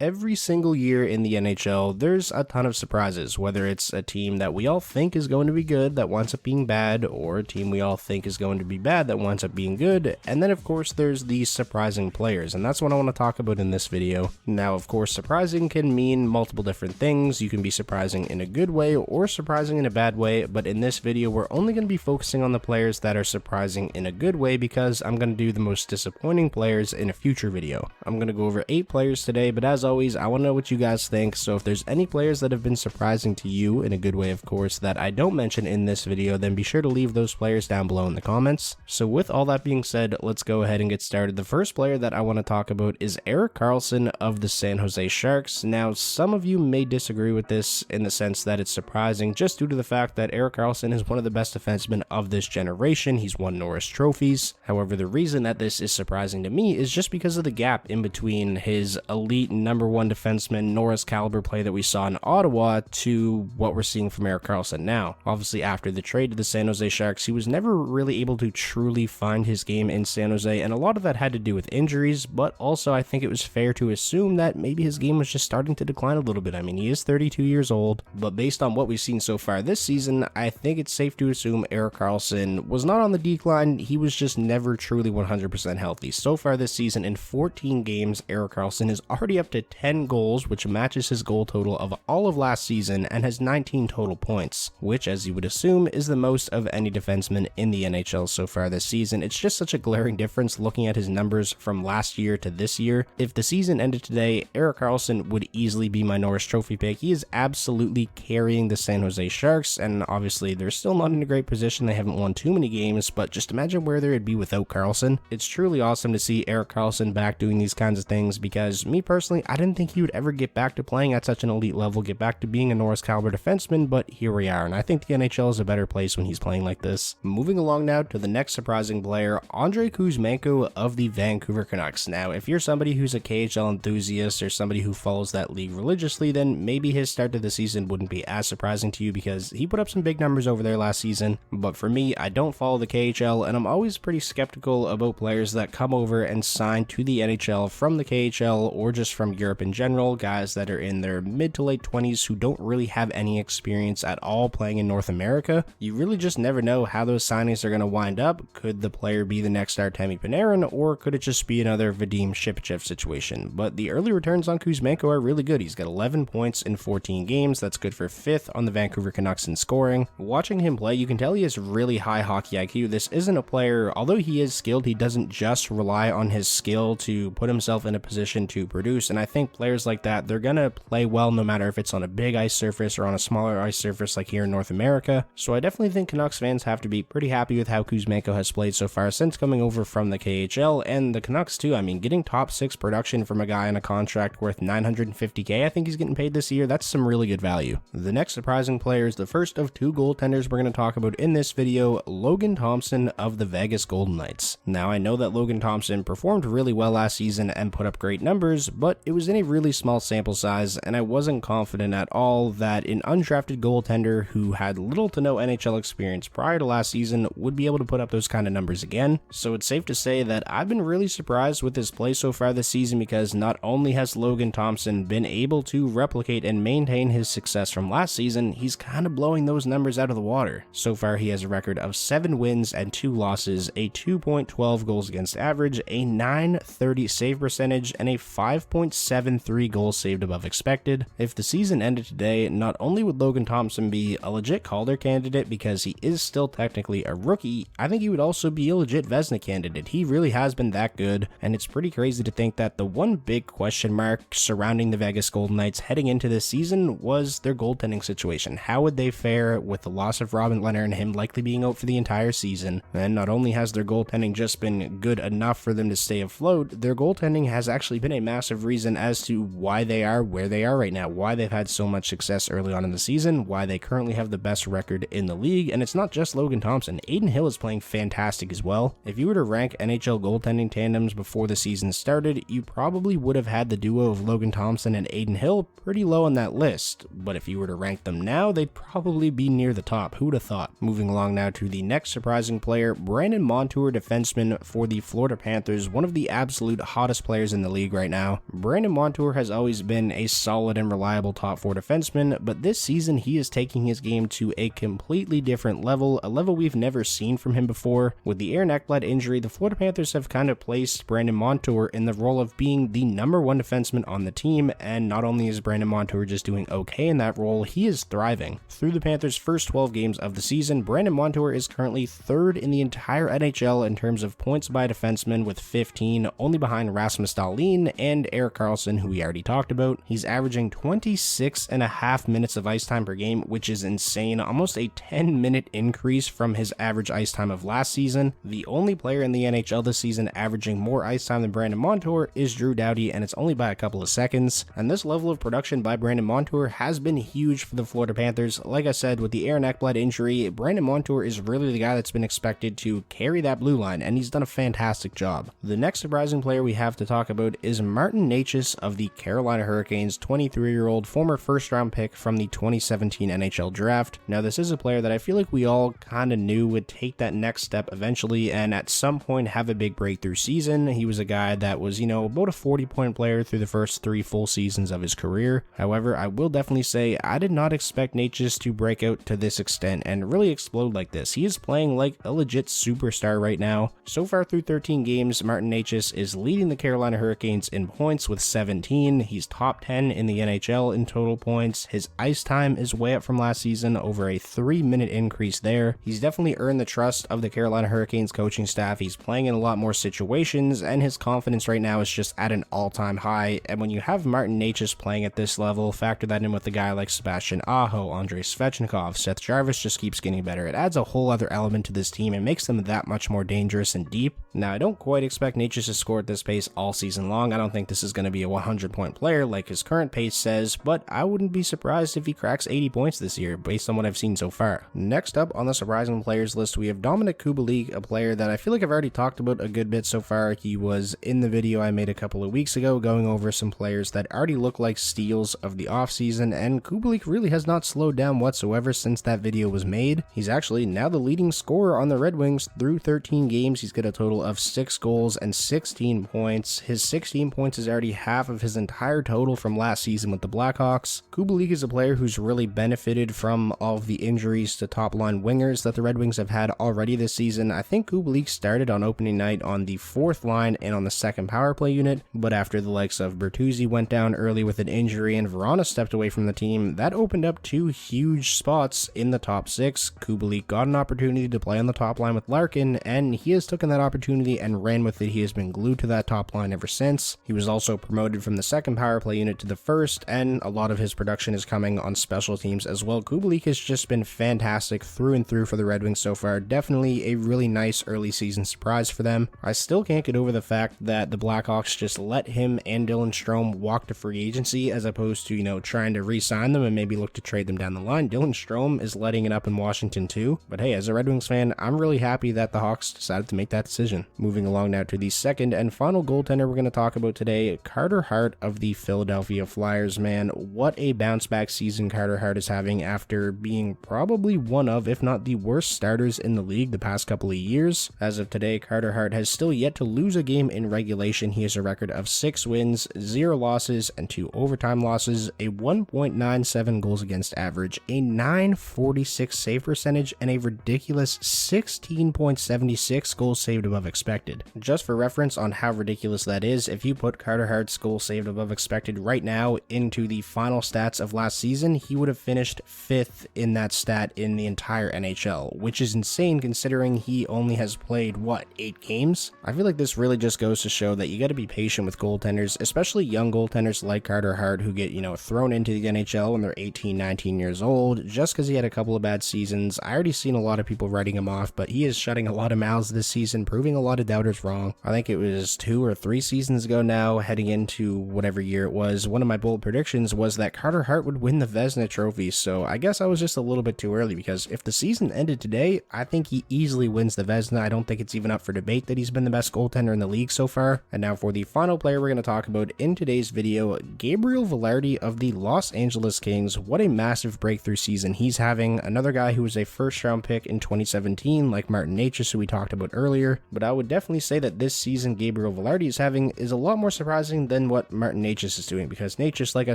Every single year in the NHL, there's a ton of surprises, whether it's a team that we all think is going to be good that winds up being bad, or a team we all think is going to be bad that winds up being good, and then of course there's the surprising players, and that's what I want to talk about in this video. Now of course surprising can mean multiple different things. You can be surprising in a good way or surprising in a bad way, but in this video we're only going to be focusing on the players that are surprising in a good way because I'm going to do the most disappointing players in a future video. I'm going to go over 8 players today, but as always, I want to know what you guys think, so if there's any players that have been surprising to you, in a good way of course, that I don't mention in this video, then be sure to leave those players down below in the comments. So with all that being said, let's go ahead and get started. The first player that I want to talk about is Erik Karlsson of the San Jose Sharks. Now, some of you may disagree with this in the sense that it's surprising just due to the fact that Erik Karlsson is one of the best defensemen of this generation. He's won Norris trophies. However, the reason that this is surprising to me is just because of the gap in between his elite #1 defenseman Norris caliber play that we saw in Ottawa to what we're seeing from Erik Karlsson now. Obviously, after the trade to the San Jose Sharks, he was never really able to truly find his game in San Jose, and a lot of that had to do with injuries, but also I think it was fair to assume that maybe his game was just starting to decline a little bit. I mean, he is 32 years old, but based on what we've seen so far this season, I think it's safe to assume Erik Karlsson was not on the decline. He was just never truly 100% healthy. So far this season, in 14 games, Erik Karlsson is already up to 10 goals, which matches his goal total of all of last season, and has 19 total points, which, as you would assume, is the most of any defenseman in the NHL so far this season. It's just such a glaring difference looking at his numbers from last year to this year. If the season ended today, Erik Karlsson would easily be my Norris Trophy pick. He is absolutely carrying the San Jose Sharks, and obviously they're still not in a great position. They haven't won too many games, but just imagine where they'd be without Karlsson. It's truly awesome to see Erik Karlsson back doing these kinds of things, because me personally, I didn't think he would ever get back to playing at such an elite level, get back to being a Norris caliber defenseman, but here we are, and I think the NHL is a better place when he's playing like this. Moving along now to the next surprising player, Andrei Kuzmenko of the Vancouver Canucks. Now, if you're somebody who's a KHL enthusiast or somebody who follows that league religiously, then maybe his start to the season wouldn't be as surprising to you because he put up some big numbers over there last season, but for me, I don't follow the KHL, and I'm always pretty skeptical about players that come over and sign to the NHL from the KHL or just from Europe in general, guys that are in their mid to late 20s who don't really have any experience at all playing in North America. You really just never know how those signings are going to wind up. Could the player be the next Artemi Panarin, or could it just be another Vadim Shipachev situation? But the early returns on Kuzmenko are really good. He's got 11 points in 14 games. That's good for 5th on the Vancouver Canucks in scoring. Watching him play, you can tell he has really high hockey IQ. This isn't a player, although he is skilled, he doesn't just rely on his skill to put himself in a position to produce, and I think players like that, they're going to play well no matter if it's on a big ice surface or on a smaller ice surface like here in North America. So I definitely think Canucks fans have to be pretty happy with how Kuzmenko has played so far since coming over from the KHL, and the Canucks too. I mean, getting top 6 production from a guy on a contract worth $950K, I think he's getting paid this year. That's some really good value. The next surprising player is the first of 2 goaltenders we're going to talk about in this video, Logan Thompson of the Vegas Golden Knights. Now, I know that Logan Thompson performed really well last season and put up great numbers, but it was in a really small sample size, and I wasn't confident at all that an undrafted goaltender who had little to no NHL experience prior to last season would be able to put up those kind of numbers again. So it's safe to say that I've been really surprised with his play so far this season, because not only has Logan Thompson been able to replicate and maintain his success from last season, he's kind of blowing those numbers out of the water. So far, he has a record of 7 wins and 2 losses, a 2.12 goals against average, a .930 save percentage, and a 5.73 goals saved above expected. If the season ended today, not only would Logan Thompson be a legit Calder candidate because he is still technically a rookie, I think he would also be a legit Vezina candidate. He really has been that good, and it's pretty crazy to think that the one big question mark surrounding the Vegas Golden Knights heading into this season was their goaltending situation. How would they fare with the loss of Robin Lehner and him likely being out for the entire season? And not only has their goaltending just been good enough for them to stay afloat, their goaltending has actually been a massive reason as to why they are where they are right now, why they've had so much success early on in the season, why they currently have the best record in the league. And it's not just Logan Thompson. Adin Hill is playing fantastic as well. If you were to rank NHL goaltending tandems before the season started, you probably would have had the duo of Logan Thompson and Adin Hill pretty low on that list, but if you were to rank them now, they'd probably be near the top. Who would have thought? Moving along now to the next surprising player, Brandon Montour, defenseman for the Florida Panthers, one of the absolute hottest players in the league right now. Brandon Brandon Montour has always been a solid and reliable top 4 defenseman, but this season he is taking his game to a completely different level, a level we've never seen from him before. With the Aaron Ekblad injury, the Florida Panthers have kind of placed Brandon Montour in the role of being the number 1 defenseman on the team, and not only is Brandon Montour just doing okay in that role, he is thriving. Through the Panthers' first 12 games of the season, Brandon Montour is currently 3rd in the entire NHL in terms of points by defenseman with 15, only behind Rasmus Dahlin and Erik Karlsson, who we already talked about. He's averaging 26.5 minutes of ice time per game, which is insane, almost a 10-minute increase from his average ice time of last season. The only player in the NHL this season averaging more ice time than Brandon Montour is Drew Doughty, and it's only by a couple of seconds. And this level of production by Brandon Montour has been huge for the Florida Panthers. Like I said, with the Aaron Ekblad injury, Brandon Montour is really the guy that's been expected to carry that blue line, and he's done a fantastic job. The next surprising player we have to talk about is Martin Necas of the Carolina Hurricanes, 23-year-old former first-round pick from the 2017 NHL draft. Now, this is a player that I feel like we all kind of knew would take that next step eventually and at some point have a big breakthrough season. He was a guy that was, about a 40-point player through the first 3 full seasons of his career. However, I will definitely say I did not expect Necas to break out to this extent and really explode like this. He is playing like a legit superstar right now. So far through 13 games, Martin Necas is leading the Carolina Hurricanes in points with 17. He's top 10 in the NHL in total points. His ice time is way up from last season, over a 3-minute increase there. He's definitely earned the trust of the Carolina Hurricanes coaching staff. He's playing in a lot more situations, and his confidence right now is just at an all-time high. And when you have Martin Necas playing at this level, factor that in with a guy like Sebastian Aho, Andrei Svechnikov, Seth Jarvis just keeps getting better. It adds a whole other element to this team and makes them that much more dangerous and deep. Now, I don't quite expect Necas to score at this pace all season long. I don't think this is going to be a 100-point player like his current pace says, but I wouldn't be surprised if he cracks 80 points this year based on what I've seen so far. Next up on the surprising players list, we have Dominik Kubalik, a player that I feel like I've already talked about a good bit so far. He was in the video I made a couple of weeks ago going over some players that already look like steals of the offseason, and Kubalik really has not slowed down whatsoever since that video was made. He's actually now the leading scorer on the Red Wings through 13 games. He's got a total of 6 goals and 16 points. His 16 points is already half of his entire total from last season with the Blackhawks. Kubalik is a player who's really benefited from all of the injuries to top-line wingers that the Red Wings have had already this season. I think Kubalik started on opening night on the 4th line and on the 2nd power play unit, but after the likes of Bertuzzi went down early with an injury and Verona stepped away from the team, that opened up 2 huge spots in the top 6. Kubalik got an opportunity to play on the top line with Larkin, and he has taken that opportunity and ran with it. He has been glued to that top line ever since. He was also promoted from the 2nd power play unit to the 1st, and a lot of his production is coming on special teams as well. Kubalik has just been fantastic through and through for the Red Wings so far. Definitely a really nice early season surprise for them. I still can't get over the fact that the Blackhawks just let him and Dylan Strome walk to free agency as opposed to, trying to re-sign them and maybe look to trade them down the line. Dylan Strome is letting it up in Washington too. But hey, as a Red Wings fan, I'm really happy that the Hawks decided to make that decision. Moving along now to the second and final goaltender we're going to talk about today, Carter Hart of the Philadelphia Flyers. Man, what a bounce back season Carter Hart is having after being probably one of, if not the worst starters in the league the past couple of years. As of today, Carter Hart has still yet to lose a game in regulation. He has a record of 6 wins, 0 losses, and 2 overtime losses, a 1.97 goals against average, a 946 save percentage, and a ridiculous 16.76 goals saved above expected. Just for reference on how ridiculous that is, if you put Carter Hart's goals saved above expected right now into the final stats of last season, he would have finished 5th in that stat in the entire NHL, which is insane considering he only has played, 8 games? I feel like this really just goes to show that you gotta be patient with goaltenders, especially young goaltenders like Carter Hart who get, thrown into the NHL when they're 18, 19 years old, just because he had a couple of bad seasons. I already seen a lot of people writing him off, but he is shutting a lot of mouths this season, proving a lot of doubters wrong. I think it was 2 or 3 seasons ago now, heading into whatever year it was, one of my bold predictions was that Carter Hart would win the Vezina Trophy, so I guess I was just a little bit too early, because if the season ended today, I think he easily wins the Vezina. I don't think it's even up for debate that he's been the best goaltender in the league so far. And now for the final player we're going to talk about in today's video, Gabriel Vilardi of the Los Angeles Kings. What a massive breakthrough season he's having. Another guy who was a first-round pick in 2017, like Martin Necas, who we talked about earlier. But I would definitely say that this season Gabriel Vilardi is having is a lot more surprising than than what Martin Necas is doing, because Necas, like I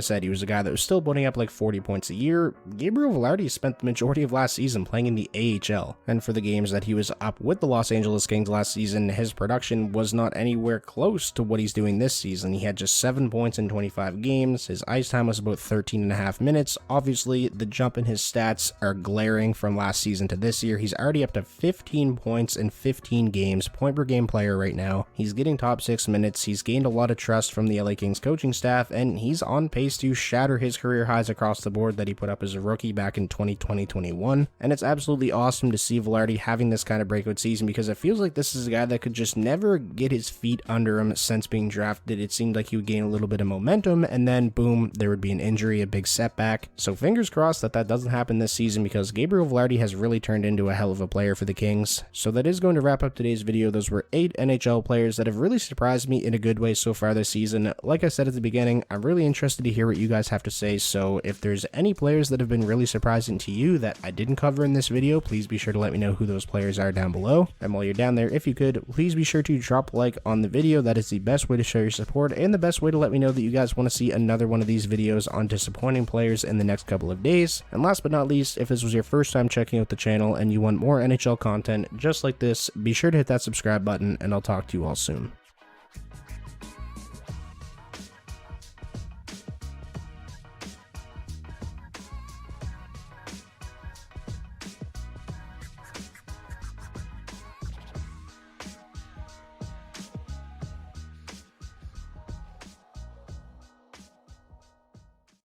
said, he was a guy that was still putting up like 40 points a year. Gabriel Velarde spent the majority of last season playing in the AHL, and for the games that he was up with the Los Angeles Kings last season, his production was not anywhere close to what he's doing this season. He had just 7 points in 25 games. His ice time was about 13.5 minutes. Obviously, the jump in his stats are glaring from last season to this year. He's already up to 15 points in 15 games, point per game player right now. He's getting top 6 minutes. He's gained a lot of trust from the LA Kings coaching staff, and he's on pace to shatter his career highs across the board that he put up as a rookie back in 2020-21. And it's absolutely awesome to see Velarde having this kind of breakout season, because it feels like this is a guy that could just never get his feet under him since being drafted. It seemed like he would gain a little bit of momentum, and then boom, there would be an injury, a big setback. So fingers crossed that that doesn't happen this season, because Gabriel Velarde has really turned into a hell of a player for the Kings. So that is going to wrap up today's video. Those were 8 NHL players that have really surprised me in a good way so far this season. Like I said at the beginning, I'm really interested to hear what you guys have to say, so if there's any players that have been really surprising to you that I didn't cover in this video, please be sure to let me know who those players are down below. And while you're down there, if you could, please be sure to drop a like on the video. That is the best way to show your support, and the best way to let me know that you guys want to see another one of these videos on disappointing players in the next couple of days. And last but not least, if this was your first time checking out the channel and you want more NHL content just like this, be sure to hit that subscribe button, and I'll talk to you all soon.